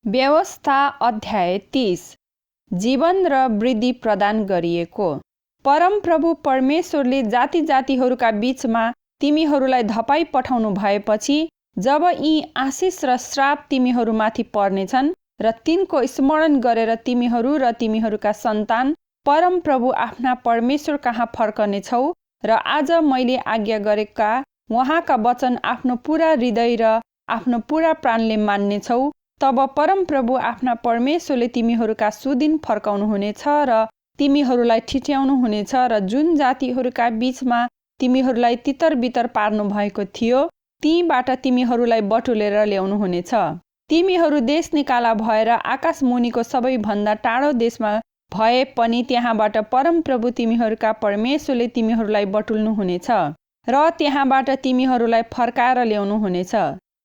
व्यवस्था अध्याय 30 जीवन र वृद्धि प्रदान गरिएको। परमप्रभु परमेश्वरले जाति जातिहरूका बीचमा तिमीहरूलाई धपाई पठाउनु भएपछि जब यी आशिष र श्राप तिमीहरूमाथि पर्नेछन् र तिनको स्मरण गरेर तिमीहरू र तिमीहरूका सन्तान परमप्रभु आफ्ना परमेश्वर कहाँ फर्कनेछौ र आज मैले आज्ञा गरेका उहाँका वचन आफ्नो पुरा हृदय र आफ्नो पुरा प्राणले मान्नेछौ, तब परमप्रभु आफ्ना परमेश्वरले तिमीहरूका सुदिन फर्काउनुहुनेछ र तिमीहरूलाई ठिट्याउनु हुनेछ र जुन जातिहरूका बीचमा तिमीहरूलाई तितर-बितर पार्नु भएको थियो तीबाट तिमीहरूलाई बटुलेर ल्याउनु हुनेछ। तिमीहरू देश निकाला भएर आकाश मुनिको सबैभन्दा टाढो देशमा भए पनि त्यहाँबाट परमप्रभु तिमीहरूका परमेश्वरले तिमीहरूलाई बटुल्नु हुनेछ र त्यहाँबाट तिमीहरूलाई फर्काएर ल्याउनु हुनेछ।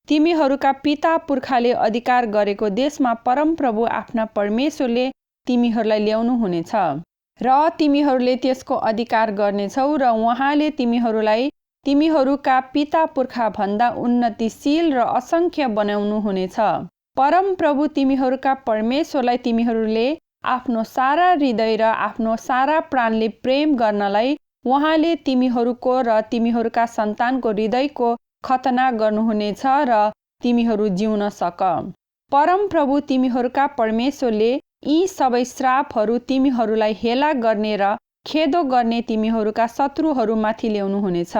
तिमीहरूका पिता पुर्खाले अधिकार गरेको देशमा परमप्रभु आफ्ना परमेश्वरले तिमीहरूलाई ल्याउनु हुनेछ र तिमीहरूले त्यसको अधिकार गर्नेछौ र उहाँले तिमीहरूलाई तिमीहरूका पिता पुर्खा भन्दा उन्नतिशील र असंख्य बनाउनु हुनेछ। परमप्रभु तिमीहरूका परमेश्वरलाई तिमीहरूले आफ्नो सारा हृदय र आफ्नो सारा प्राणले प्रेम गर्नलाई उहाँले तिमीहरूको र तिमीहरूका सन्तानको हृदयको खतना गर्नुहुनेछ र तिमीहरू जिउन सक। परमप्रभु तिमीहरूका परमेश्वरले यी सबै श्रापहरू तिमीहरूलाई हेला गर्ने र खेदो गर्ने तिमीहरूका शत्रुहरूमाथि ल्याउनु हुनेछ।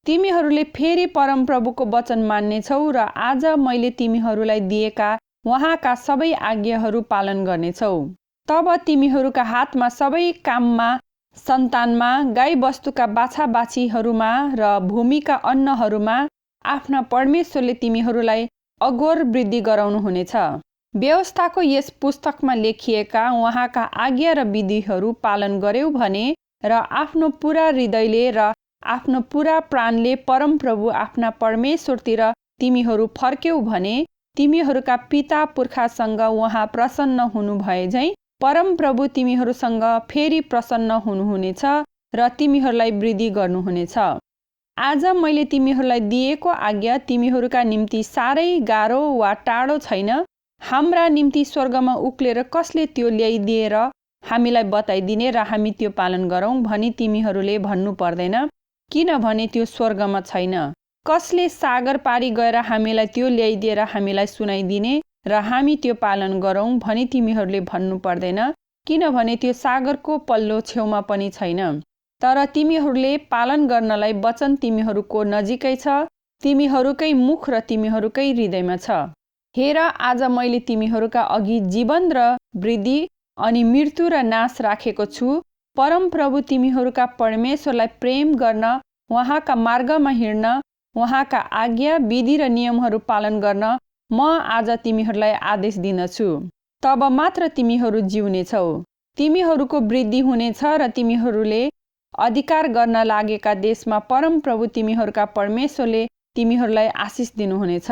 तिमीहरूले फेरि परमप्रभुको वचन मान्नेछौ र आज मैले तिमीहरूलाई दिएका उहाँका सबै आज्ञाहरू पालन गर्नेछौ। तब तिमीहरूका हातमा सबै काममा, सन्तानमा, गाईबस्तुका बाछाबाछीहरूमा र भूमिका अन्नहरूमा आफ्ना परमेश्वरले तिमीहरूलाई अघोर वृद्धि गराउनुहुनेछ। व्यवस्थाको यस पुस्तकमा लेखिएका उहाँका आज्ञा र विधिहरू पालन गर्यौ भने र आफ्नो पुरा हृदयले र आफ्नो पुरा प्राणले परमप्रभु आफ्ना परमेश्वरतिर तिमीहरू फर्क्यौ भने तिमीहरूका पिता पुर्खासँग उहाँ प्रसन्न हुनुभए झैं परमप्रभु तिमीहरूसँग फेरि प्रसन्न हुनुहुनेछ र तिमीहरूलाई वृद्धि गर्नुहुनेछ। आज मैले तिमीहरूलाई दिएको आज्ञा तिमीहरूका निम्ति साह्रै गाह्रो वा टाढो छैन। हाम्रा निम्ति स्वर्गमा उक्लेर कसले त्यो ल्याइदिएर हामीलाई बताइदिने र हामी त्यो पालन गरौँ भनी तिमीहरूले भन्नु पर्दैन, किनभने त्यो स्वर्गमा छैन। कसले सागर पारी गएर हामीलाई त्यो ल्याइदिएर हामीलाई सुनाइदिने र हामी त्यो पालन गरौँ भनी तिमीहरूले भन्नु पर्दैन, किनभने त्यो सागरको पल्लो छेउमा पनि छैन। तर तिमीहरूले पालन गर्नलाई वचन तिमीहरूको नजिकै छ, तिमीहरूकै मुख र तिमीहरूकै हृदयमा छ। हेर, आज मैले तिमीहरूका अघि जीवन र वृद्धि अनि मृत्यु र नाश राखेको छु। परमप्रभु तिमीहरूका परमेश्वरलाई प्रेम गर्न, उहाँका मार्गमा हिँड्न, उहाँका आज्ञा, विधि र नियमहरू पालन गर्न म आज तिमीहरूलाई आदेश दिन्छु। तब मात्र तिमीहरू जिउनेछौ, तिमीहरूको वृद्धि हुनेछ र तिमीहरूले अधिकार गर्न लागेका देशमा परमप्रभु तिमीहरूका परमेश्वरले तिमीहरूलाई आशिष दिनुहुनेछ।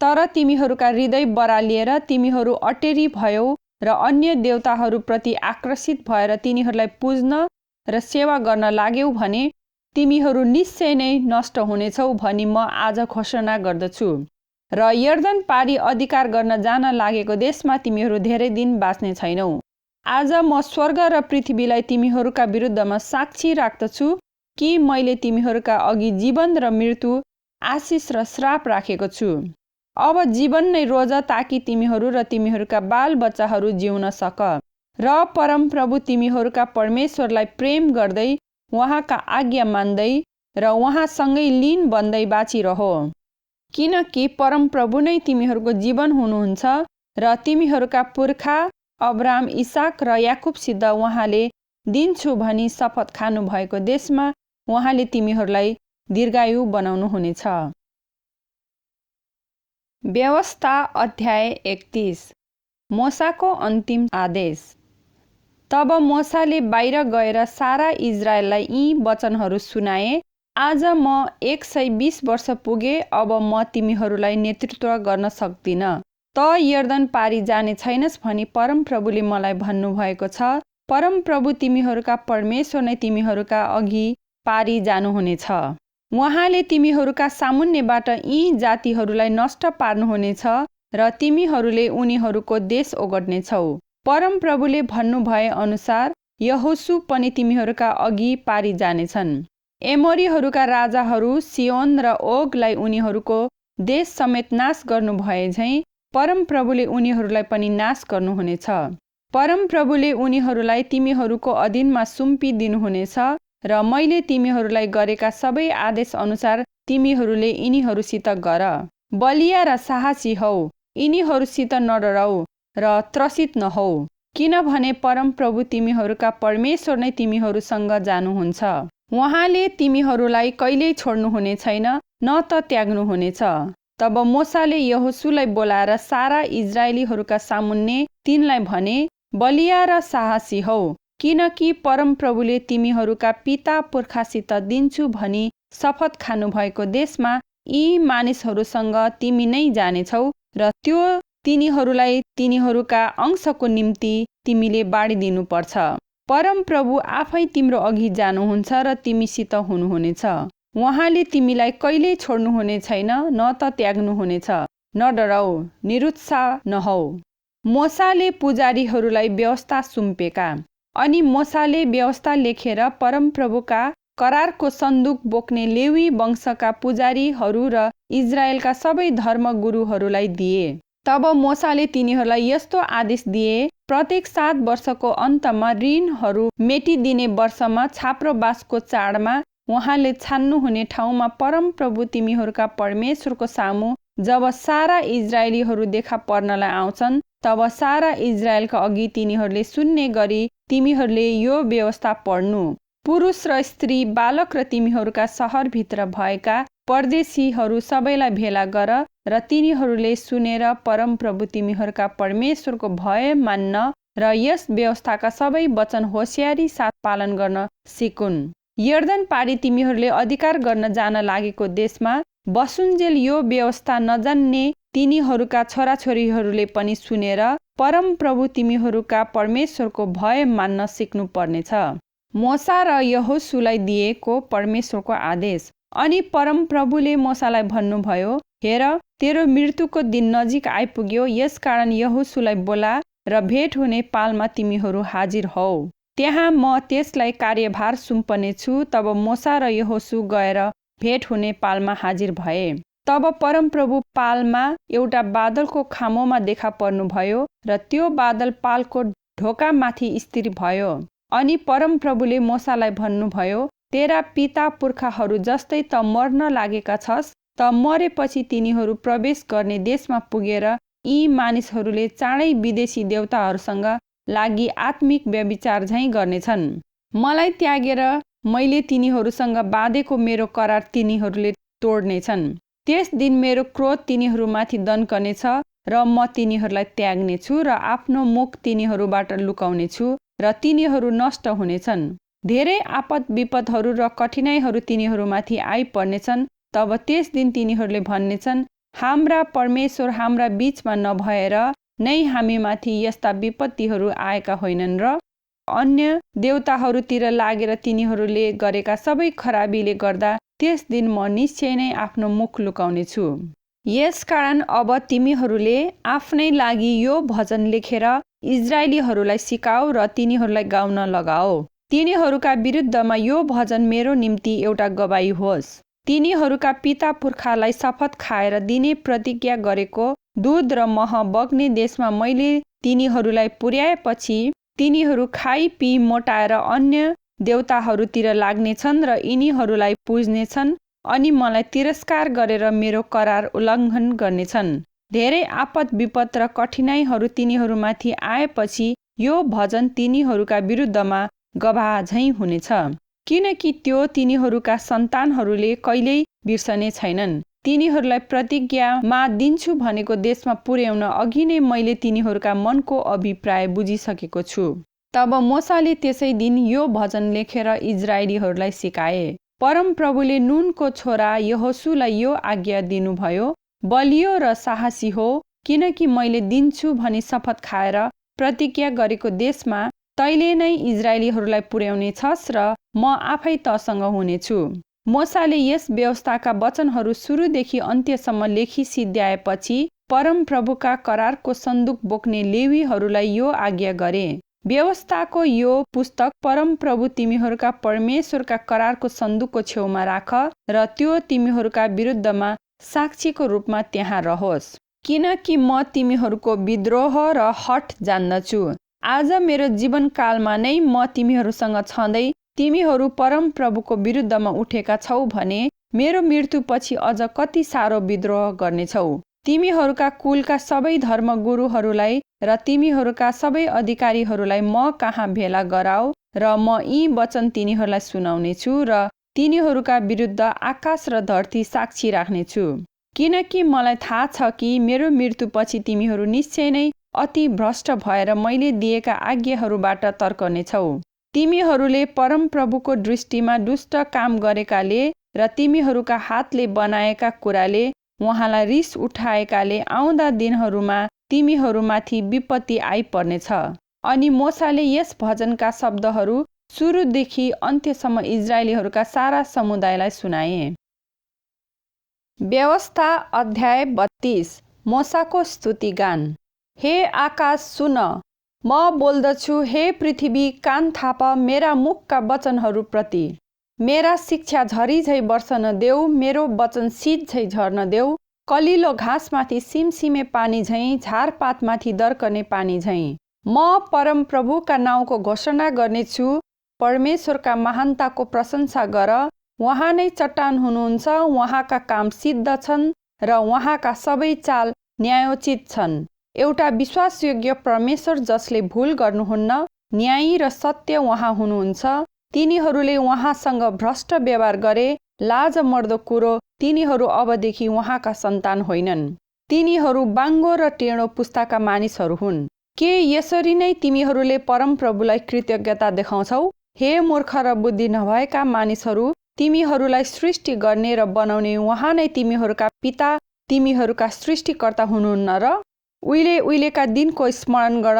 तर तिमीहरूका हृदय बरालिएर तिमीहरू अटेरी भयौ र अन्य देवताहरूप्रति आकर्षित भएर तिनीहरूलाई पुज्न र सेवा गर्न लाग्यौ भने तिमीहरू निश्चय नै नष्ट हुनेछौ भनी म आज घोषणा गर्दछु। र यर्दन पारी अधिकार गर्न जान लागेको देशमा तिमीहरू धेरै दिन बाँच्ने छैनौ। आज म स्वर्ग र पृथ्वीलाई तिमीहरूका विरुद्धमा साक्षी राख्दछु कि मैले तिमीहरूका अघि जीवन र मृत्यु, आशिष र श्राप राखेको छु। अब जीवन नै रोज ताकि तिमीहरू र तिमीहरूका बालबच्चाहरू जिउन सक र परमप्रभु तिमीहरूका परमेश्वरलाई प्रेम गर्दै उहाँका आज्ञा मान्दै र उहाँसँगै लीन बन्दै बाँचिरहो। किनकि परमप्रभु नै तिमीहरूको जीवन हुनुहुन्छ र तिमीहरूका पुर्खा अब्राहम, इसाक र याकुबसित उहाँले दिन्छु भनी शपथ खानु भएको देशमा उहाँले तिमीहरूलाई दीर्घायु बनाउनु हुनेछ। व्यवस्था अध्याय 31 मोसाको अन्तिम आदेश। तब मोसाले बाहिर गएर सारा इजरायललाई यी वचनहरू सुनाए। आज म 120 वर्ष पुगे, अब म तिमीहरूलाई नेतृत्व गर्न सक्दिन। त यर्दन पारी जाने छैनस् भनी परमप्रभुले मलाई भन्नुभएको छ। परमप्रभु तिमीहरूका परमेश्वर नै तिमीहरूका अघि पारी जानुहुनेछ। उहाँले तिमीहरूका सामुन्नेबाट यी जातिहरूलाई नष्ट पार्नुहुनेछ र तिमीहरूले उनीहरूको देश ओगट्नेछौ। परमप्रभुले भन्नुभए अनुसार यहोशू पनि तिमीहरूका अघि पारी जानेछन्। एमोरीहरूका राजाहरू सियोन र ओगलाई उनीहरूको देश समेत नाश गर्नुभए झैँ परमप्रभुले उनीहरूलाई पनि नाश गर्नुहुनेछ। परमप्रभुले उनीहरूलाई तिमीहरूको अधीनमा सुम्पिदिनुहुनेछ र मैले तिमीहरूलाई गरेका सबै आदेश अनुसार तिमीहरूले यिनीहरूसित गर। बलिया र साहसी हौ, यिनीहरूसित नडराऊ र त्रसित नहौ, किनभने परमप्रभु तिमीहरूका परमेश्वर नै तिमीहरूसँग जानुहुन्छ। उहाँले तिमीहरूलाई कहिल्यै छोड्नुहुने छैन, न त त्याग्नुहुनेछ। तब मोसाले यहोशूलाई बोलाएर सारा इजरायलीहरूका सामुन्ने तिनलाई भने, बलिया र साहसी हौ, किनकि परमप्रभुले तिमीहरूका पिता पुर्खासित दिन्छु भनी शपथ खानुभएको देशमा यी मानिसहरूसँग तिमी नै जानेछौ र त्यो तिनीहरूलाई तिनीहरूका अंशको निम्ति तिमीले बाँडिदिनुपर्छ। परमप्रभु आफै तिम्रो अघि जानुहुन्छ र तिमीसित हुनुहुनेछ। उहाँले तिमीलाई कहिल्यै छोड्नुहुने छैन, न त त्याग्नुहुनेछ। नडराऊ, निरुत्साह नहौ। मोसाले पुजारीहरूलाई व्यवस्था सुम्पेका। अनि मोसाले व्यवस्था लेखेर परमप्रभुका करारको सन्दुक बोक्ने लेवी वंशका पुजारीहरू र इजरायलका सबै धर्मगुरुहरूलाई दिए। तब मोसाले तिनीहरूलाई यस्तो आदेश दिए, प्रत्येक 7 वर्षको अन्तमा ऋणहरू मेटिदिने वर्षमा छाप्रोबासको चाडमा उहाँले छान्नुहुने ठाउँमा परमप्रभु तिमीहरूका परमेश्वरको सामु जब सारा इजरायलीहरू देखा पर्नलाई आउँछन्, तब सारा इजरायलका अघि तिनीहरूले सुन्ने गरी तिमीहरूले यो व्यवस्था पढ्नु। पुरुष र स्त्री, बालक र तिमीहरूका सहरभित्र भएका परदेशीहरू सबैलाई भेला गर र तिनीहरूले सुनेर परमप्रभु तिमीहरूका परमेश्वरको भय मान्न र यस व्यवस्थाका सबै वचन होशियारी साथ पालन गर्न सिकुन्। यर्दन पारी तिमीहरूले अधिकार गर्न जान लागेको देशमा बसुन्जेल यो व्यवस्था नजान्ने तिनीहरूका छोराछोरीहरूले पनि सुनेर परमप्रभु तिमीहरूका परमेश्वरको भय मान्न सिक्नु पर्नेछ। मोसा र यहोशूलाई दिएको परमेश्वरको आदेश। अनि परमप्रभुले मोसालाई भन्नुभयो, हेर, तेरो मृत्युको दिन नजिक आइपुग्यो, यसकारण यहोशूलाई बोला र भेट हुने पालमा तिमीहरू हाजिर हौ। त्यहाँ म त्यसलाई कार्यभार सुम्पनेछु। तब मोसा र यहोशू गएर भेट हुने पालमा हाजिर भए। तब परमप्रभु पालमा एउटा बादलको खामोमा देखा पर्नुभयो र त्यो बादल पालको ढोकामाथि स्थिर भयो। अनि परमप्रभुले मोसालाई भन्नुभयो, तेरा पिता पुर्खाहरू जस्तै त मर्न लागेका छस्, त मरेपछि तिनीहरू प्रवेश गर्ने देशमा पुगेर यी मानिसहरूले चाँडै विदेशी देवताहरूसँग लागि आत्मिक व्यभिचार झैँ गर्नेछन्। मलाई त्यागेर मैले तिनीहरूसँग बाँधेको मेरो करार तिनीहरूले तोड्नेछन्। त्यस दिन मेरो क्रोध तिनीहरूमाथि दन्कनेछ र म तिनीहरूलाई त्याग्नेछु र आफ्नो मुख तिनीहरूबाट लुकाउनेछु र तिनीहरू नष्ट हुनेछन्। धेरै आपद विपदहरू र कठिनाइहरू तिनीहरूमाथि आइपर्नेछन्। तब त्यस दिन तिनीहरूले भन्नेछन्, हाम्रा परमेश्वर हाम्रा बीचमा नभएर नै हामीमाथि यस्ता विपत्तिहरू आएका होइनन् र अन्य देवताहरूतिर लागेर तिनीहरूले गरेका सबै खराबीले गर्दा त्यस दिन म निश्चय नै आफ्नो मुख लुकाउनेछु। यसकारण अब तिमीहरूले आफ्नै लागि यो भजन लेखेर इजरायलीहरूलाई सिकाऊ र तिनीहरूलाई गाउन लगाओ। तिनीहरूका विरुद्धमा यो भजन मेरो निम्ति एउटा गवाही होस्। तिनीहरूका पिता पुर्खालाई शपथ खाएर दिने प्रतिज्ञा गरेको दूध र मह बग्ने देशमा मैले तिनीहरूलाई पुर्याएपछि तिनीहरू खाई पिई मोटाएर अन्य देवताहरूतिर लाग्नेछन् र यिनीहरूलाई पुज्नेछन् अनि मलाई तिरस्कार गरेर मेरो करार उल्लङ्घन गर्नेछन्। धेरै आपद विपद र कठिनाइहरू तिनीहरूमाथि आएपछि यो भजन तिनीहरूका विरुद्धमा गवाह झैँ हुनेछ, किनकि त्यो तिनीहरूका सन्तानहरूले कहिल्यै बिर्सने छैनन्। तिनीहरूलाई प्रतिज्ञामा दिन्छु भनेको देशमा पुर्याउन अघि नै मैले तिनीहरूका मनको अभिप्राय बुझिसकेको छु। तब मोसाले त्यसै दिन यो भजन लेखेर इजरायलीहरूलाई सिकाए। परमप्रभुले नूनको छोरा यहोशूलाई यो आज्ञा दिनुभयो, बलियो र साहसी हो, किनकि मैले दिन्छु भनी शपथ खाएर प्रतिज्ञा गरेको देशमा तैले नै इजरायलीहरूलाई पुर्याउने छस् र म आफै तसँग हुनेछु। मोसाले यस व्यवस्थाका वचनहरू सुरुदेखि अन्त्यसम्म लेखी सिद्ध्याएपछि परमप्रभुका करारको सन्दुक बोक्ने लेवीहरूलाई यो आज्ञा गरे, व्यवस्थाको यो पुस्तक परमप्रभु तिमीहरूका परमेश्वरका करारको सन्दुकको छेउमा राख र त्यो तिमीहरूका विरुद्धमा साक्षीको रूपमा त्यहाँ रहोस्। किनकि म तिमीहरूको विद्रोह र हठ जान्दछु। आज मेरो जीवनकालमा नै म तिमीहरूसँग छँदै तिमीहरू परमप्रभुको विरुद्धमा उठेका छौ भने मेरो मृत्युपछि अझ कति साह्रो विद्रोह गर्नेछौ। तिमीहरूका कुलका सबै धर्मगुरुहरूलाई र तिमीहरूका सबै अधिकारीहरूलाई म कहाँ भेला गराऊ र म यी वचन तिनीहरूलाई सुनाउनेछु र तिनीहरूका विरुद्ध आकाश र धरती साक्षी राख्नेछु। किनकि मलाई थाहा छ कि मेरो मृत्युपछि तिमीहरू निश्चय नै अति भ्रष्ट भएर मैले दिएका आज्ञाहरूबाट तर्कनेछौ। तिमीहरूले परमप्रभुको दृष्टिमा दुष्ट काम गरेकाले र तिमीहरूका हातले बनाएका कुराले उहाँलाई रिस उठाएकाले आउँदा दिनहरूमा तिमीहरूमाथि विपत्ति आइपर्नेछ। अनि मोसाले यस भजनका शब्दहरू सुरुदेखि अन्त्यसम्म इजरायलीहरूका सारा समुदायलाई सुनाए। व्यवस्था अध्याय 32। मोसाको स्तुतिगान। हे आकाश सुन, म बोल्दछु, हे पृथ्वी कान थाप मेरा मुखका वचनहरूप्रति। मेरा शिक्षा झरी झै बर्सन देऊ, मेरो वचन शीत झै झर्न देऊ। कलिलो घाँसमाथि सिमसिमे पानी झैँ, झारपातमाथि दर्कने पानी झैँ। म परमप्रभुका नाउँको घोषणा गर्नेछु, परमेश्वरका महानताको प्रशंसा गर। उहाँ नै चट्टान हुनुहुन्छ, उहाँका काम सिद्ध छन् र उहाँका सबै चाल न्यायोचित छन्। एउटा विश्वासयोग्य परमेश्वर जसले भुल गर्नुहुन्न, न्यायी र सत्य उहाँ हुनुहुन्छ। तिनीहरूले उहाँसँग भ्रष्ट व्यवहार गरे, लाज मर्दो कुरो, तिनीहरू अबदेखि उहाँका सन्तान होइनन्। तिनीहरू बाङ्गो र टेढो पुस्ताका मानिसहरू हुन्। के यसरी नै तिमीहरूले परमप्रभुलाई कृतज्ञता देखाउँछौ? हे मूर्ख र बुद्धि नभएका मानिसहरू, तिमीहरूलाई सृष्टि गर्ने र बनाउने उहाँ नै तिमीहरूका पिता, तिमीहरूका सृष्टिकर्ता हुनुहुन्न र? उहिलेका दिनको स्मरण गर,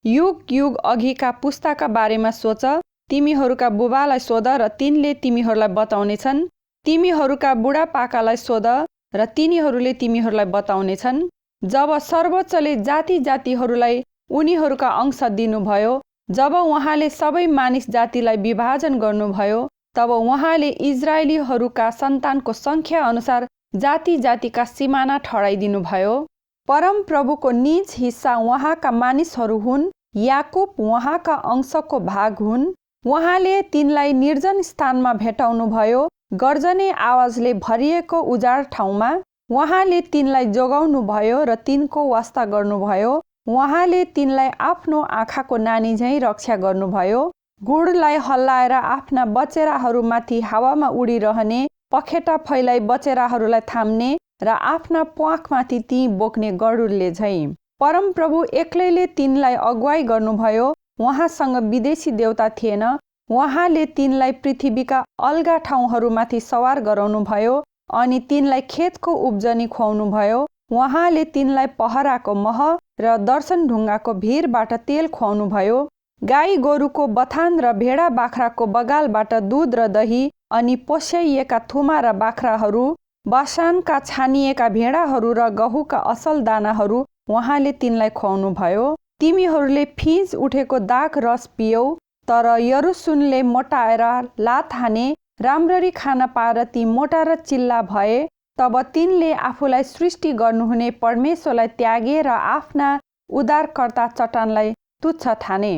युग युग अघिका पुस्ताका बारेमा सोच। तिमीहरूका बुबालाई सोध र तिनले तिमीहरूलाई बताउनेछन्। तिमीहरूका बुढापाकालाई सोध र तिनीहरूले तिमीहरूलाई बताउनेछन्। जब सर्वोच्चले जाति जातिहरूलाई उनीहरूका अंश दिनुभयो, जब उहाँले सबै मानिस जातिलाई विभाजन गर्नुभयो, तब उहाँले इजरायलीहरूका सन्तानको सङ्ख्या अनुसार जाति जातिका सिमाना ठडाइदिनु भयो। परमप्रभुको निज हिस्सा उहाँका मानिसहरू हुन्, याकुब उहाँका अंशको भाग हुन्। उहाँले तिनलाई निर्जन स्थानमा भेटाउनु भयो, गर्जने आवाजले भरिएको उजाड ठाउँमा। उहाँले तिनलाई जोगाउनु भयो र तिनको वास्ता गर्नुभयो। उहाँले तिनलाई आफ्नो आँखाको नानी झैँ रक्षा गर्नुभयो। गुडलाई हल्लाएर आफ्ना बचेराहरूमाथि हावामा उडिरहने, पखेटा फैलाई बचेराहरूलाई थाम्ने र आफ्ना प्वाखमाथि ती बोक्ने गरुडले झैँ। परमप्रभु एक्लैले तिनलाई अगुवाई गर्नुभयो। उहाँसँग विदेशी देवता थिएन। उहाँले तिनलाई पृथ्वीका अल्गा ठाउँहरूमाथि सवार गराउनुभयो अनि तिनलाई खेतको उब्जनी खुवाउनुभयो। उहाँले तिनलाई पहराको मह र दर्शन ढुङ्गाको भिरबाट तेल खुवाउनुभयो। गाई गोरुको बथान र भेडा बाख्राको बगालबाट दुध र दही अनि पोस्याइएका थुमा र बाख्राहरू, बासानका छानिएका भेडाहरू र गहुँका असल दानाहरू उहाँले तिनलाई खुवाउनुभयो। तिमीहरूले फिँज उठेको दाग रस पियौ, तर यरुसुनले मोटाएर लात हाने, राम्ररी खान पाएर ती मोटा र चिल्ला भए। तब तिनले आफूलाई सृष्टि गर्नुहुने परमेश्वरलाई त्यागे र आफ्ना उद्धारकर्ता चट्टानलाई तुच्छ ठाने।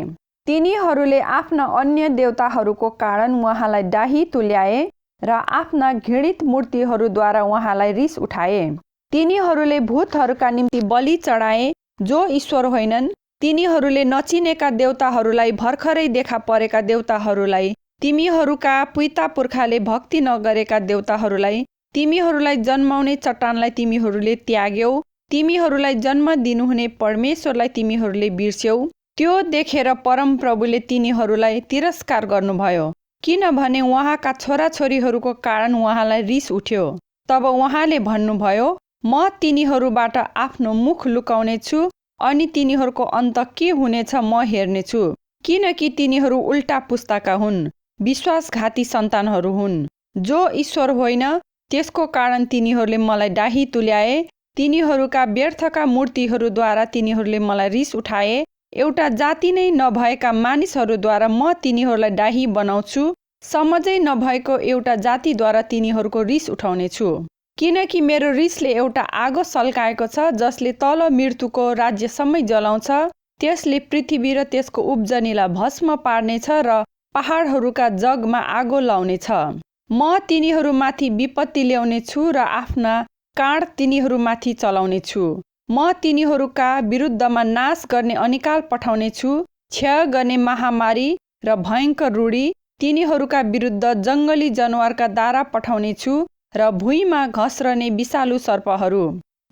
तिनीहरूले आफ्ना अन्य देवताहरूको कारण उहाँलाई डाही तुल्याए र आफ्ना घृणित मूर्तिहरूद्वारा उहाँलाई रिस उठाए। तिनीहरूले भूतहरूका निम्ति बलि चढाए जो ईश्वर होइनन्। तिनीहरूले नचिनेका देवताहरूलाई, भर्खरै देखा परेका देवताहरूलाई, तिमीहरूका पिता पुर्खाले भक्ति नगरेका देवताहरूलाई, तिमीहरूलाई जन्माउने चट्टानलाई तिमीहरूले त्याग्यौ। तिमीहरूलाई जन्म दिनुहुने परमेश्वरलाई तिमीहरूले बिर्स्यौ। त्यो देखेर परमप्रभुले तिनीहरूलाई तिरस्कार गर्नुभयो, किनभने उहाँका छोराछोरीहरूको कारण उहाँलाई रिस उठ्यो। तब उहाँले भन्नुभयो, म तिनीहरूबाट आफ्नो मुख लुकाउने छु अनि तिनीहरूको अन्त के हुनेछ म हेर्नेछु। किनकि तिनीहरू उल्टा पुस्ताका हुन्, विश्वासघाती सन्तानहरू हुन्। जो ईश्वर होइन त्यसको कारण तिनीहरूले मलाई डाही तुल्याए तिनीहरूका व्यर्थका मूर्तिहरूद्वारा तिनीहरूले मलाई रिस उठाए। एउटा जाति नै नभएका मानिसहरूद्वारा म तिनीहरूलाई डाही बनाउँछु। समझै नभएको एउटा जातिद्वारा तिनीहरूको रिस उठाउनेछु। किनकि मेरो रिसले एउटा आगो सल्काएको छ जसले तल मृत्युको राज्यसम्म जलाउँछ। त्यसले पृथ्वी र त्यसको उब्जनीलाई भस्म पार्नेछ र पहाडहरूका जगमा आगो लाउनेछ। म तिनीहरूमाथि विपत्ति ल्याउनेछु र आफ्ना काँड तिनीहरूमाथि चलाउनेछु। म तिनीहरूका विरुद्धमा नाश गर्ने अनिकाल पठाउनेछु, क्षय गर्ने महामारी र भयङ्कर रूढी। तिनीहरूका विरुद्ध जङ्गली जनावरका दारा पठाउनेछु र भुइँमा घस्रने विषालु सर्पहरू।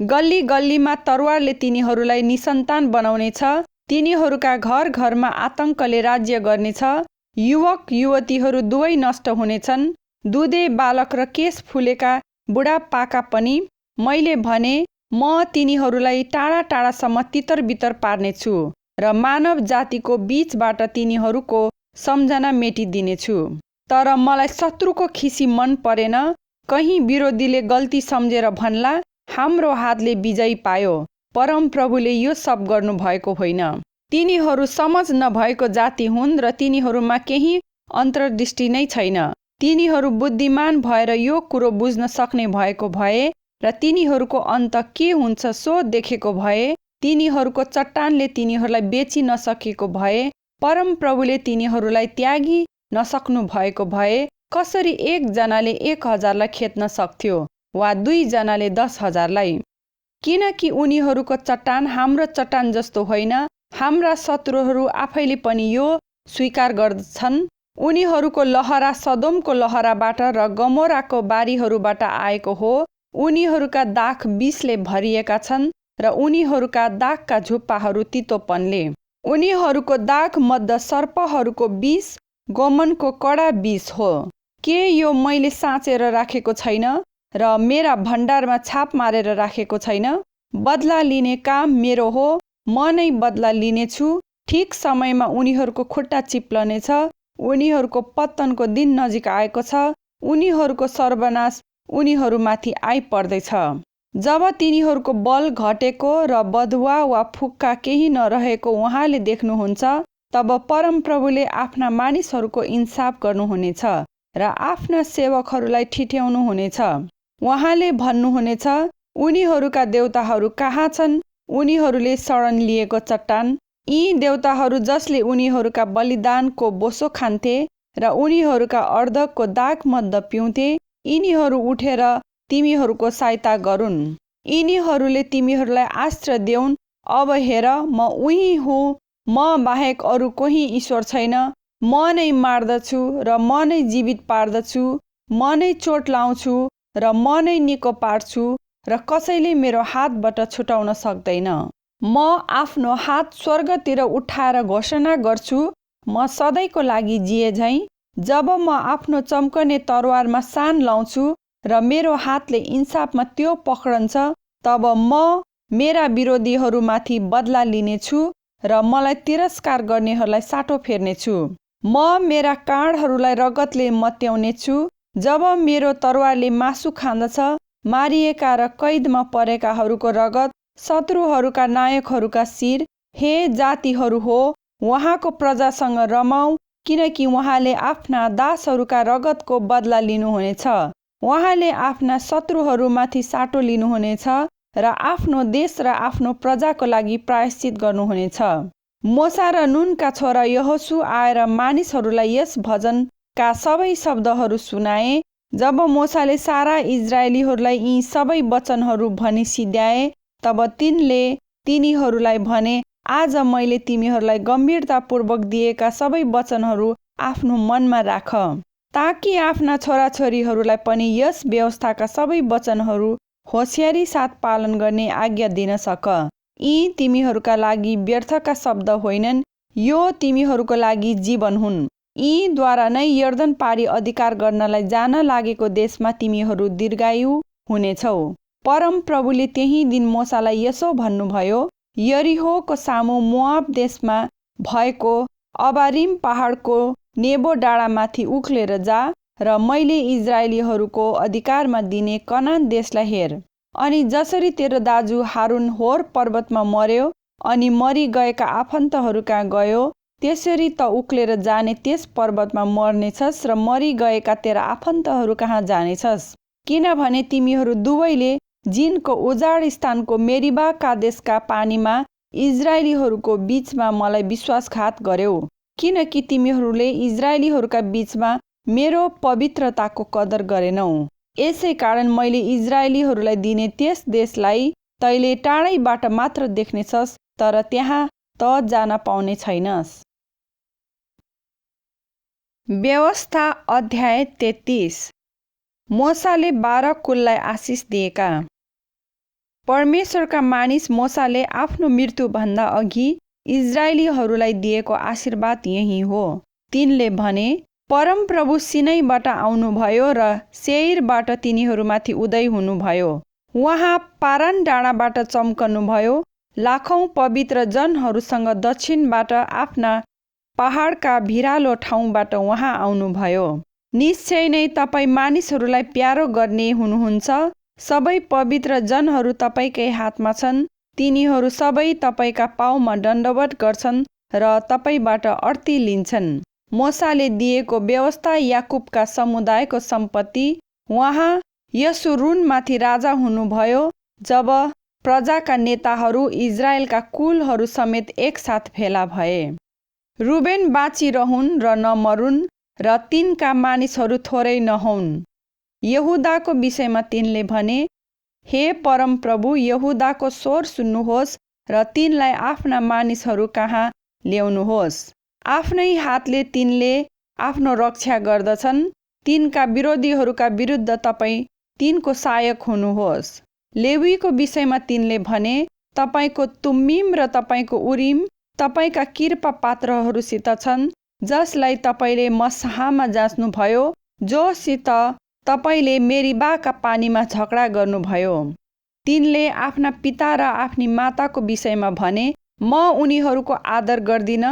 गल्ली गल्लीमा तरवारले तिनीहरूलाई निसन्तान बनाउनेछ। तिनीहरूका घर घरमा आतङ्कले राज्य गर्नेछ। युवक युवतीहरू दुवै नष्ट हुनेछन्, दुधे बालक र केश फुलेका बुढापाका पनि। मैले भने, म तिनीहरूलाई टाढा टाढासम्म तितर बितर पार्नेछु र मानव जातिको बीचबाट तिनीहरूको सम्झना मेटिदिनेछु। तर मलाई शत्रुको खिसी मन परेन। कहीँ विरोधीले गल्ती सम्झेर भन्ला, हाम्रो हातले विजय पायो। परमप्रभुले यो सब गर्नु भएको होइन। तिनीहरू समझ नभएको जाति हुन् र तिनीहरूमा केही अन्तर्दृष्टि नै छैन। तिनीहरू बुद्धिमान भएर यो कुरो बुझ्न सक्ने भएको भए र तिनीहरूको अन्त के हुन्छ सो देखेको भए, तिनीहरूको चट्टानले तिनीहरूलाई बेची नसकेको भए, परमप्रभुले तिनीहरूलाई त्यागी नसक्नु भएको भए, कसरी एकजनाले 1000लाई खेद्न सक्थ्यो वा 2 जनाले 10,000लाई? किनकि उनीहरूको चट्टान हाम्रो चट्टान जस्तो होइन। हाम्रा शत्रुहरू आफैले पनि यो स्वीकार गर्दछन्। उनीहरूको लहरा सदोमको लहराबाट र गमोराको बारीहरूबाट आएको हो। उनीहरूका दाख विषले भरिएका छन् र उनीहरूका दागका झुप्पाहरू तितोपनले। उनीहरूको दाग मध्य सर्पहरूको विष, गमनको कडा विष हो। के यो मैले साँचेर राखेको छैन र मेरा भण्डारमा छाप मारेर राखेको छैन? बदला लिने काम मेरो हो, म नै बदला लिनेछु। ठिक समयमा उनीहरूको खुट्टा चिप्लनेछ। उनीहरूको पतनको दिन नजिक आएको छ। उनीहरूको सर्वनाश उनीहरूमाथि आइपर्दैछ। जब तिनीहरूको बल घटेको र बधुवा वा फुक्का केही नरहेको उहाँले देख्नुहुन्छ, तब परमप्रभुले आफ्ना मानिसहरूको इन्साफ गर्नुहुनेछ र आफ्ना सेवकहरूलाई ठिठ्याउनुहुनेछ। उहाँले भन्नुहुनेछ, उनीहरूका देवताहरू कहाँ छन्? उनीहरूले शरण लिएको चट्टान। यी देवताहरू जसले उनीहरूका बलिदानको बोसो खान्थे र उनीहरूका अर्धको दाग मध्य पिउँथे, यिनीहरू उठेर तिमीहरूको सहायता गरून्। यिनीहरूले तिमीहरूलाई आश्रय देऊन्। अब हेर, म उही हुँ, म बाहेक अरू कोही ईश्वर छैन। म नै मार्दछु र म नै जीवित पार्दछु। म नै चोट लाउँछु र म नै निको पार्छु र कसैले मेरो हातबाट छुटाउन सक्दैन। म आफ्नो हात स्वर्गतिर उठाएर घोषणा गर्छु, म सधैँको लागि जिए झैँ। जब म आफ्नो चम्कने तरवारमा सान लाउँछु र मेरो हातले इन्साफमा त्यो पक्रन्छ, तब म मेरा विरोधीहरूमाथि बदला लिनेछु र मलाई तिरस्कार गर्नेहरूलाई साटो फेर्नेछु। म मेरा काँडहरूलाई रगतले मत्याउनेछु। जब मेरो तरवारले मासु खाँदछ, मारिएका र कैदमा परेकाहरूको रगत, शत्रुहरूका नायकहरूका शिर। हे जातिहरू हो, उहाँको प्रजासँग रमाऊ, किनकि उहाँले आफ्ना दासहरूका रगतको बदला लिनुहुनेछ। उहाँले आफ्ना शत्रुहरूमाथि साटो लिनुहुनेछ र आफ्नो देश र आफ्नो प्रजाको लागि प्रायश्चित गर्नुहुनेछ। मोसा र नूनका छोरा यहोशू आएर मानिसहरूलाई यस भजनका सबै शब्दहरू सुनाए। जब मोसाले सारा इजरायलीहरूलाई यी सबै वचनहरू भनी सिध्याए, तब तिनले तिनीहरूलाई भने, आज मैले तिमीहरूलाई गम्भीरतापूर्वक दिएका सबै वचनहरू आफ्नो मनमा राख, ताकि आफ्ना छोराछोरीहरूलाई पनि यस व्यवस्थाका सबै वचनहरू होसियारी साथ पालन गर्ने आज्ञा दिन सक। यी तिमीहरूका लागि व्यर्थका शब्द होइनन्, यो तिमीहरूको लागि जीवन हुन्। यीद्वारा नै यर्दन पारी अधिकार गर्नलाई जान लागेको देशमा तिमीहरू दीर्घायु हुनेछौ। परमप्रभुले त्यही दिन मोसालाई यसो भन्नुभयो, यरीहोको सामु मोआब देशमा भएको अबारिम पहाडको नेबो डाँडामाथि उक्लेर जा र मैले इजरायलीहरूको अधिकारमा दिने कनान देशलाई हेर। अनि जसरी तेरो दाजु हारुन होर पर्वतमा मर्यो अनि मरि गएका आफन्तहरू कहाँ गयो, त्यसरी त उक्लेर जाने त्यस पर्वतमा मर्नेछस् र मरि गएका तेरा आफन्तहरू कहाँ जानेछस्। किनभने तिमीहरू दुवैले जिनको उजाड स्थानको मेरिबा कादेशका पानीमा इजरायलीहरूको बीचमा मलाई विश्वासघात गर्यौ, किनकि तिमीहरूले इजरायलीहरूका बीचमा मेरो पवित्रताको कदर गरेनौ। यसै कारण मैले इजरायलीहरूलाई दिने त्यस देशलाई तैले टाढैबाट मात्र देख्नेछस्, तर त्यहाँ त जान पाउने छैनस्। व्यवस्था अध्याय 33। मोसाले 12 कुललाई आशिष दिएका। परमेश्वरका मानिस मोसाले आफ्नो मृत्युभन्दा अघि इजरायलीहरूलाई दिएको आशीर्वाद यही हो। तिनले भने, परमप्रभु सिनाईबाट आउनुभयो र सेयरबाट तिनीहरूमाथि उदय हुनुभयो। उहाँ पारान डाँडाबाट चम्कनुभयो। लाखौं पवित्र जनहरूसँग दक्षिणबाट आफ्ना पहाडका भिरालो ठाउँबाट उहाँ आउनुभयो। निश्चय नै तपाईँ मानिसहरूलाई प्यारो गर्ने हुनुहुन्छ। सबै पवित्र जनहरू तपाईँकै हातमा छन्। तिनीहरू सबै तपाईँका पाउमा दण्डवत गर्छन् र तपाईँबाट अर्ती लिन्छन्। मोसाले दिएको व्यवस्था याकुबका समुदायको सम्पत्ति। उहाँ यशुरूनमाथि राजा हुनुभयो जब प्रजाका नेताहरू इजरायलका कुलहरू समेत एकसाथ भेला भए। रुबेन बाँचिरहुन् र नमरुन् र तिनका मानिसहरू थोरै नहोन्। यहुदाको विषयमा तिनले भने, हे परमप्रभु, यहुदाको स्वर सुन्नुहोस् र तिनलाई आफ्ना मानिसहरू कहाँ ल्याउनुहोस्। आफ्नै हातले तिनले आफ्नो रक्षा गर्दछन्। तिनका विरोधीहरूका विरुद्ध तपाईँ तिनको सहायक हुनुहोस्। लेवीको विषयमा तिनले भने, तपाईँको तुम्मीम र तपाईँको उरिम तपाईँका कृपा पात्रहरूसित छन्, जसलाई तपाईँले मस्साहमा जाँच्नुभयो, जोसित तपाईँले मेरिबाका पानीमा झगडा गर्नुभयो। तिनले आफ्ना पिता र आफ्नी माताको विषयमा भने, म उनीहरूको आदर गर्दिन।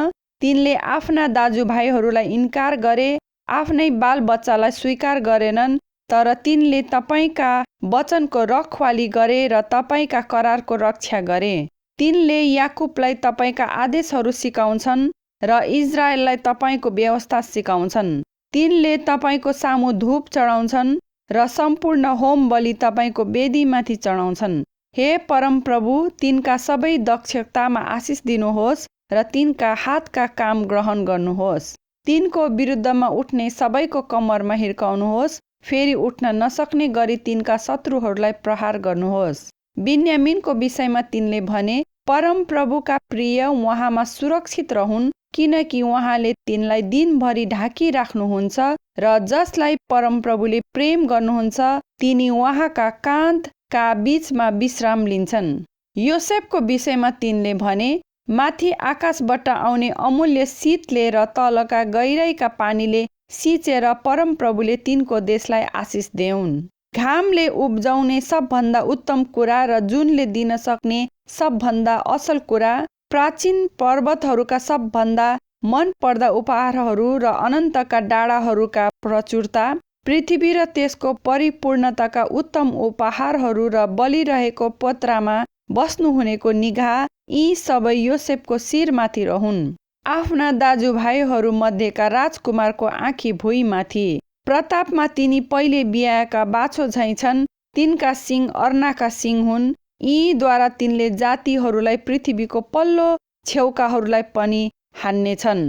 तिनले आफ्ना दाजुभाइहरूलाई इन्कार गरे, आफ्नै बालबच्चालाई स्वीकार गरेनन्। तर तिनले तपाईँका वचनको रखवाली गरे र तपाईँका करारको रक्षा गरे। तिनले याकुबलाई तपाईँका आदेशहरू सिकाउँछन् र इजरायललाई तपाईँको व्यवस्था सिकाउँछन्। तिनले तपाईँको सामु धूप चढाउँछन् र सम्पूर्ण होम बलि तपाईँको वेदीमाथि चढाउँछन्। हे परमप्रभु, तिनका सबै दक्षतामा आशिष दिनुहोस् र तिनका हातका काम ग्रहण गर्नुहोस्। तिनको विरुद्धमा उठ्ने सबैको कम्मरमा हिर्काउनुहोस्। फेरि उठ्न नसक्ने गरी तिनका शत्रुहरूलाई प्रहार गर्नुहोस्। बिन्यामिनको विषयमा तिनले भने, परमप्रभुका प्रिय उहाँमा सुरक्षित रहन्, किनकि उहाँले तिनलाई दिनभरि ढाकिराख्नुहुन्छ र जसलाई परमप्रभुले प्रेम गर्नुहुन्छ तिनी उहाँका काँधका बीचमा विश्राम लिन्छन्। योसेफको विषयमा तिनले भने, माथि आकाशबाट आउने अमूल्य शीतले र तलका गहिराईका पानीले सिचेर परमप्रभुले तिनको देशलाई आशिष देऊन्। घामले उब्जाउने सबभन्दा उत्तम कुरा र जुनले दिन सक्ने सबभन्दा असल कुरा, प्राचीन पर्वतहरूका सबभन्दा मन पर्दा उपहारहरू र अनन्तका डाँडाहरूका प्रचुरता, पृथ्वी र त्यसको परिपूर्णताका उत्तम उपहारहरू र बलिरहेको पोत्रामा बस्नुहुनेको निगाह, यी सबै योसेफको शिरमाथि रहुन्। आफ्ना दाजुभाइहरू मध्येका राजकुमारको आँखी भुइँमाथि। प्रतापमा तिनी पहिले बिहाएका बाछो झैँ छन्। तिनका सिङ अर्नाका सिङ हुन्। यीद्वारा तिनले जातिहरूलाई पृथ्वीको पल्लो छेउकाहरूलाई पनि हान्नेछन्।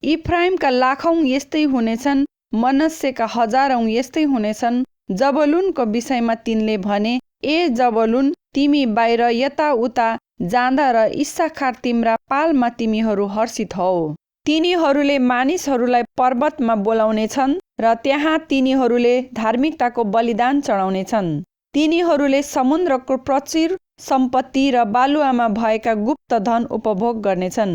इफ्राइमका लाखौं यस्तै हुनेछन्, मनस्सेका हजारौं यस्तै हुनेछन्। जबलुनको विषयमा तिनले भने, ए जबलुन, तिमी बाहिर यताउता जाँदा र इस्साखार तिम्रा पालमा तिमीहरू हर्षित हौ। तिनीहरूले मानिसहरूलाई पर्वतमा बोलाउनेछन् र त्यहाँ तिनीहरूले धार्मिकताको बलिदान चढाउनेछन्। तिनीहरूले समुद्रको प्रचुर सम्पत्ति र बालुवामा भएका गुप्त धन उपभोग गर्नेछन्।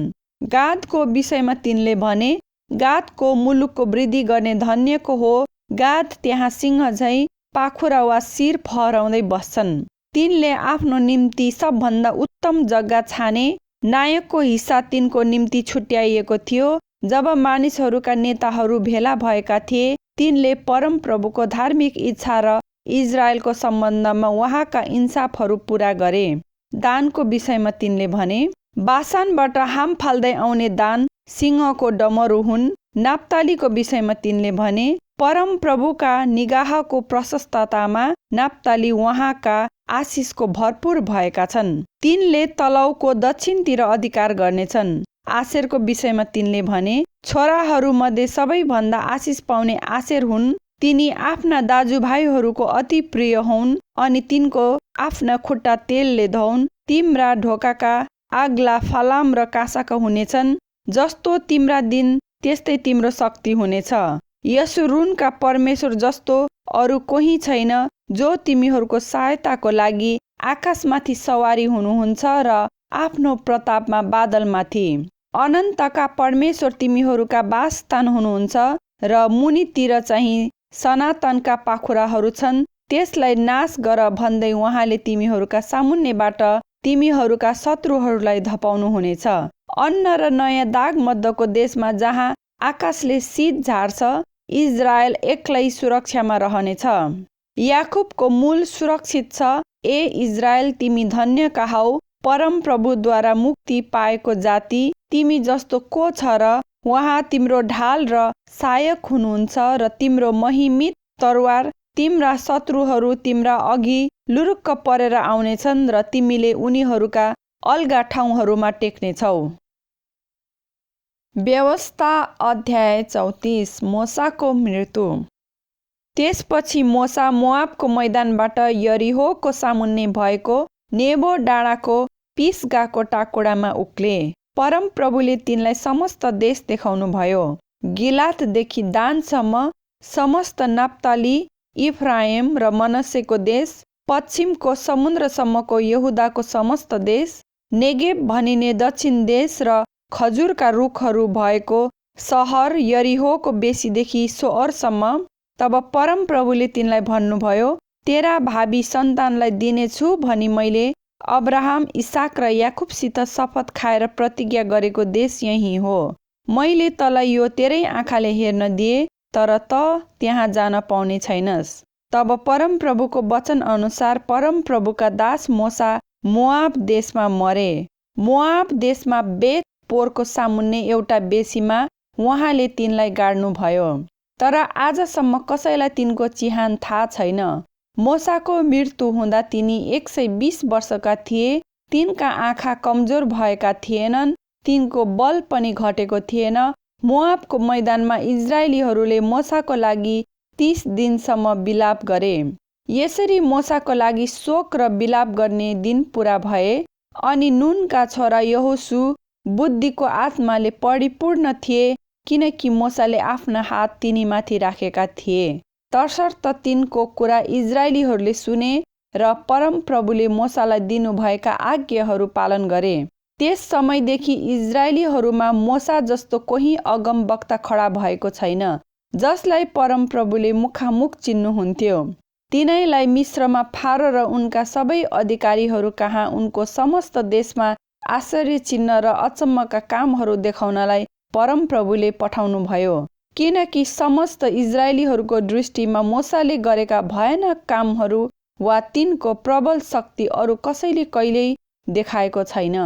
गादको विषयमा तिनले भने, गादको मुलुकको वृद्धि गर्ने धन्यको हो। गाद त्यहाँ सिंह झैँ पाखुरा वा शिर फहराउँदै बस्छन्। तिनले आफ्नो निम्ति सबभन्दा उत्तम जग्गा छाने। नायकको हिस्सा तिनको निम्ति छुट्याइएको थियो। जब मानिसहरूका नेताहरू भेला भएका थिए, तिनले परमप्रभुको धार्मिक इच्छा र इजरायलको सम्बन्धमा उहाँका इन्साफहरू पूरा गरे। दानको विषयमा तिनले भने, बासानबाट हाम फाल्दै आउने दान सिंहको डमरू हुन्। नाप्तालीको विषयमा तिनले भने, परम प्रभुका निगाहको प्रशस्ततामा नाप्ताली उहाँका आशिषको भरपुर भएका छन्। तिनले तलौको दक्षिणतिर अधिकार गर्नेछन्। आशेरको विषयमा तिनले भने, छोराहरूमध्ये सबैभन्दा आशिष पाउने आशेर हुन्। तिनी आफ्ना दाजुभाइहरूको अति प्रिय हुन् अनि तिनको आफ्ना खुट्टा तेलले धौन्। तिम्रा ढोकाका आग्ला फलाम र कासाका हुनेछन्। जस्तो तिम्रा दिन त्यस्तै तिम्रो शक्ति हुनेछ। यशुरूनका परमेश्वर जस्तो अरू कोही छैन, जो तिमीहरूको सहायताको लागि आकाशमाथि सवारी हुनुहुन्छ र आफ्नो प्रतापमा बादलमाथि। अनन्तका परमेश्वर तिमीहरूका वासस्थान हुनुहुन्छ र मुनितिर चाहिँ सनातनका पाखुराहरू छन्। त्यसलाई नाश गर भन्दै उहाँले तिमीहरूका सामुन्नेबाट तिमीहरूका शत्रुहरूलाई धपाउनु हुनेछ। अन्न र नयाँ दाग मध्यको देशमा जहाँ आकाशले शीत झार्छ, इजरायल एक्लै सुरक्षामा रहनेछ। याकुबको मूल सुरक्षित छ। ए इजरायल, तिमी धन्यका हौ, परम प्रभुद्वारा मुक्ति पाएको जाति। तिमी जस्तो को छ र उहाँ तिम्रो ढाल र सहायक हुनुहुन्छ र तिम्रो महिमित तरवार। तिम्रा शत्रुहरू तिम्रा अघि लुरुक्क परेर आउनेछन् र तिमीले उनीहरूका अलगा ठाउँहरूमा टेक्नेछौ। व्यवस्था अध्याय 34। मोसाको मृत्यु। त्यसपछि मोसा मोआबको मैदानबाट यरिहोको सामुन्ने भएको नेबो डाँडाको पिसगाको टाकुडामा उक्ले। परम प्रभुले तिनलाई समस्त देश देखाउनु भयो। गिलातदेखि दानसम्म समस्त नाप्ताली, इफ्राइम र मनस्सेको देश, पश्चिमको समुद्रसम्मको यहुदाको समस्त देश, नेगेब भनिने दक्षिण देश र खजुरका रुखहरू भएको सहर यरिहोको बेसीदेखि सोअरसम्म। तब परम प्रभुले तिनलाई भन्नुभयो, तेरा भावी सन्तानलाई दिनेछु भनी मैले अब्राहम, इसाक र याकुबसित शपथ खाएर प्रतिज्ञा गरेको देश यही हो। मैले तँलाई यो तेरै आँखाले हेर्न दिए, तर त त्यहाँ जान पाउने छैनस्। तब परम प्रभुको वचन अनुसार परम प्रभुका दास मोसा मोआब देशमा मरे। मोआब देशमा बेत पोरको सामुन्ने एउटा बेसीमा उहाँले तिनलाई गाड्नुभयो, तर आजसम्म कसैलाई तिनको चिहान थाहा छैन। मोसाको मृत्यु हुँदा तिनी 120 वर्षका थिए। तिनका आँखा कमजोर भएका थिएनन्, तिनको बल पनि घटेको थिएन। मोआबको मैदानमा इजरायलीहरूले मोसाको लागि 30 दिनसम्म बिलाप गरे। यसरी मोसाको लागि शोक र बिलाप गर्ने दिन पुरा भए। अनि नूनका छोरा यहोशू बुद्धिको आत्माले परिपूर्ण थिए, किनकि मोसाले आफ्ना हात तिनीमाथि राखेका थिए। तसर्थ तिनको कुरा इजरायलीहरूले सुने र परम प्रभुले मोसालाई दिनुभएका आज्ञाहरू पालन गरे। त्यस समयदेखि इजरायलीहरूमा मोसा जस्तो कोही अगमवक्ता खडा भएको छैन, जसलाई परम प्रभुले मुखामुख चिन्नुहुन्थ्यो। तिनैलाई मिस्रमा फारो र उनका सबै अधिकारीहरू कहाँ उनको समस्त देशमा आश्चर्य चिन्ह र अचम्मका कामहरू देखाउनलाई परम प्रभुले पठाउनु भयो, किनकि समस्त इजरायलीहरूको दृष्टिमा मोसाले गरेका भयानक कामहरू वा तिनको प्रबल शक्ति अरू कसैले कहिल्यै देखाएको छैन।